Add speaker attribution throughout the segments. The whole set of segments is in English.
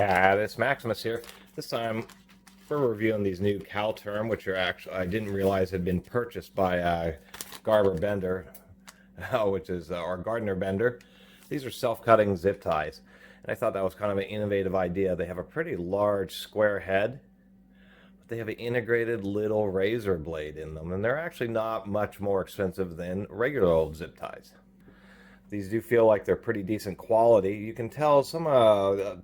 Speaker 1: Catus, Maximus here. This time we're reviewing these new CalTerm, which are actually, I didn't realize had been purchased by Garber Bender, which is our Gardner Bender. These are self-cutting zip ties, and I thought that was kind of an innovative idea. They have a pretty large square head, but they have an integrated little razor blade in them, and they're actually not much more expensive than regular old zip ties. These do feel like they're pretty decent quality. You can tell some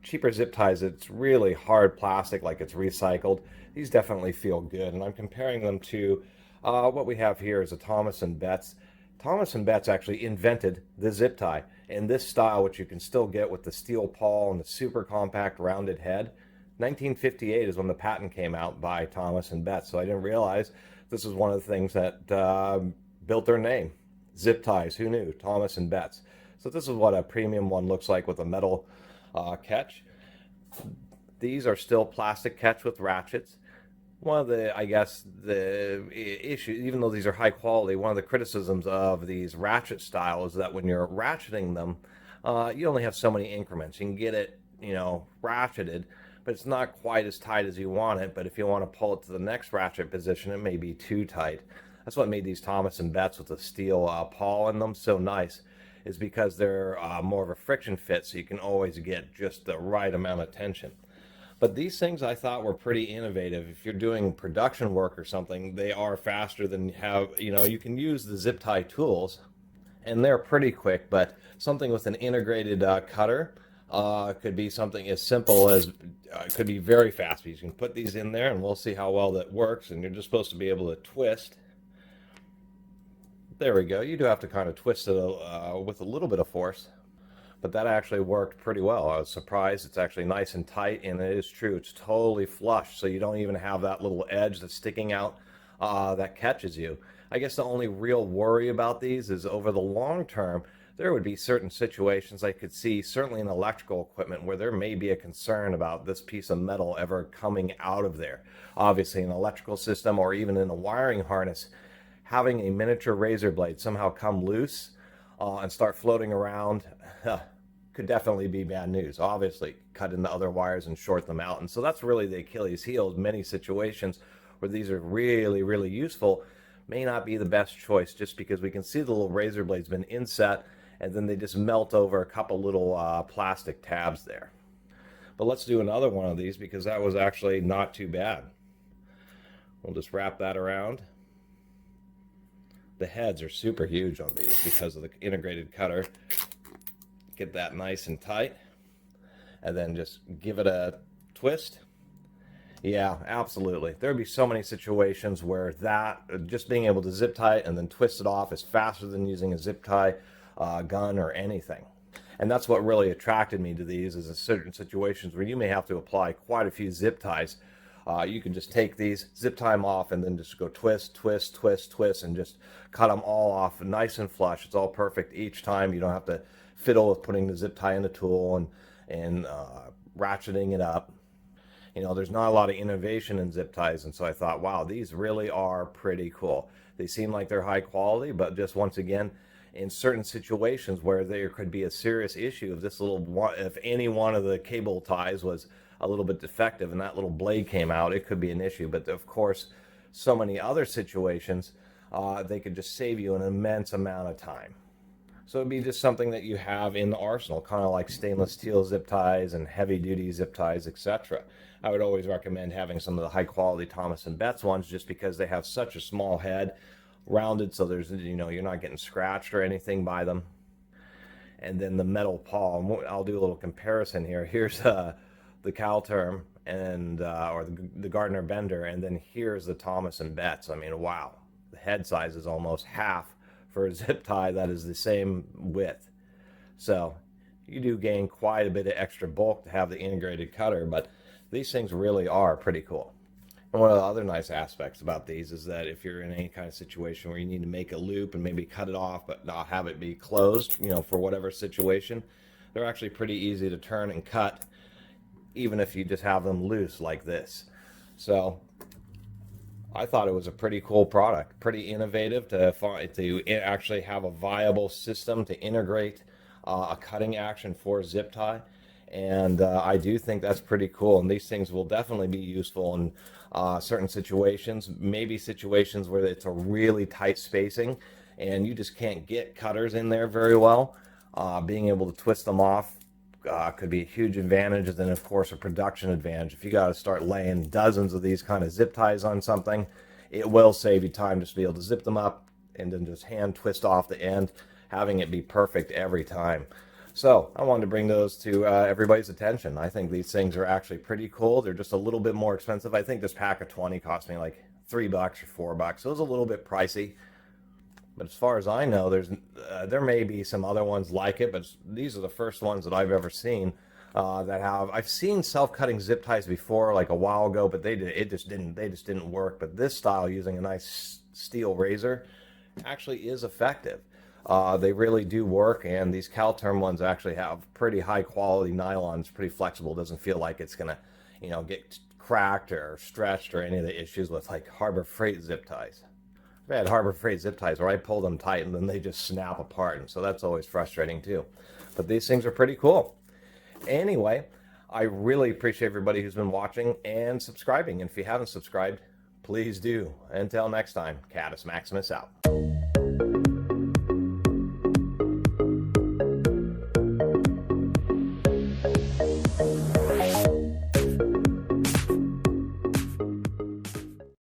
Speaker 1: cheaper zip ties, it's really hard plastic, like it's recycled. These definitely feel good, and I'm comparing them to what we have here is a Thomas & Betts. Thomas & Betts actually invented the zip tie in this style, which you can still get with the steel pawl and the super compact rounded head. 1958 is when the patent came out by Thomas & Betts, so I didn't realize this is one of the things that built their name. Zip ties, who knew? Thomas & Betts. So this is what a premium one looks like with a metal catch. These are still plastic catch with ratchets. One of the, I guess, the issue, even though these are high quality, one of the criticisms of these ratchet style is that when you're ratcheting them, you only have so many increments. You can get it, ratcheted, but it's not quite as tight as you want it. But if you want to pull it to the next ratchet position, it may be too tight. That's what made these Thomas & Betts with the steel pawl in them so nice, is because they're more of a friction fit, so you can always get just the right amount of tension. But these things I thought were pretty innovative. If you're doing production work or something, they are faster than you can use the zip tie tools, and they're pretty quick, but something with an integrated cutter could be something as simple as, could be very fast. You can put these in there, and we'll see how well that works, and you're just supposed to be able to twist. There we go. You do have to kind of twist it with a little bit of force, but that actually worked pretty well. I was surprised. It's actually nice and tight, and it is true. It's totally flush, so you don't even have that little edge that's sticking out that catches you. I guess the only real worry about these is over the long term, there would be certain situations I could see, certainly in electrical equipment, where there may be a concern about this piece of metal ever coming out of there. Obviously, an electrical system or even in a wiring harness, having a miniature razor blade somehow come loose and start floating around could definitely be bad news. Obviously, cut into other wires and short them out. And so that's really the Achilles heel of many situations where these are really, really useful. May not be the best choice, just because we can see the little razor blade's been inset, and then they just melt over a couple little plastic tabs there. But let's do another one of these, because that was actually not too bad. We'll just wrap that around. The heads are super huge on these because of the integrated cutter. Get that nice and tight, and then just give it a twist. Yeah, absolutely. There'd be so many situations where that, just being able to zip tie it and then twist it off, is faster than using a zip tie gun or anything. And that's what really attracted me to these, is in certain situations where you may have to apply quite a few zip ties. You can just take these, zip tie them off, and then just go twist, twist, twist, twist, and just cut them all off nice and flush. It's all perfect each time. You don't have to fiddle with putting the zip tie in the tool and ratcheting it up. There's not a lot of innovation in zip ties, and so I thought, wow, these really are pretty cool. They seem like they're high quality, but just once again, in certain situations where there could be a serious issue of this little one, if any one of the cable ties was a little bit defective and that little blade came out, it could be an issue. But of course, so many other situations, they could just save you an immense amount of time. So it'd be just something that you have in the arsenal, kind of like stainless steel zip ties and heavy duty zip ties, etc. I would always recommend having some of the high quality Thomas & Betts ones, just because they have such a small head, rounded, so there's, you're not getting scratched or anything by them. And then the metal pawl, I'll do a little comparison here. Here's the CalTerm and or the Gardner Bender, and then here's the Thomas & Betts. I mean, wow, the head size is almost half for a zip tie that is the same width. So you do gain quite a bit of extra bulk to have the integrated cutter, but these things really are pretty cool. And one of the other nice aspects about these is that if you're in any kind of situation where you need to make a loop and maybe cut it off but not have it be closed, for whatever situation, they're actually pretty easy to turn and cut, even if you just have them loose like this. So I thought it was a pretty cool product, pretty innovative to actually have a viable system to integrate a cutting action for zip tie. And I do think that's pretty cool. And these things will definitely be useful in certain situations, maybe situations where it's a really tight spacing and you just can't get cutters in there very well. Being able to twist them off could be a huge advantage. And then, of course, a production advantage. If you got to start laying dozens of these kind of zip ties on something, it will save you time just to be able to zip them up and then just hand twist off the end, having it be perfect every time. So I wanted to bring those to everybody's attention. I think these things are actually pretty cool. They're just a little bit more expensive. I think this pack of 20 cost me like $3 or $4, so it was a little bit pricey. But as far as I know, there may be some other ones like it, but these are the first ones that I've ever seen that have. I've seen self-cutting zip ties before, like a while ago, but they just didn't work. But this style, using a nice steel razor, actually is effective. They really do work, and these CalTerm ones actually have pretty high quality nylon. It's pretty flexible. It doesn't feel like it's gonna, get cracked or stretched or any of the issues with like Harbor Freight zip ties. I've had Harbor Freight zip ties where I pull them tight and then they just snap apart, and so that's always frustrating too. But these things are pretty cool. Anyway, I really appreciate everybody who's been watching and subscribing. And if you haven't subscribed, please do. Until next time, Catus Maximus out.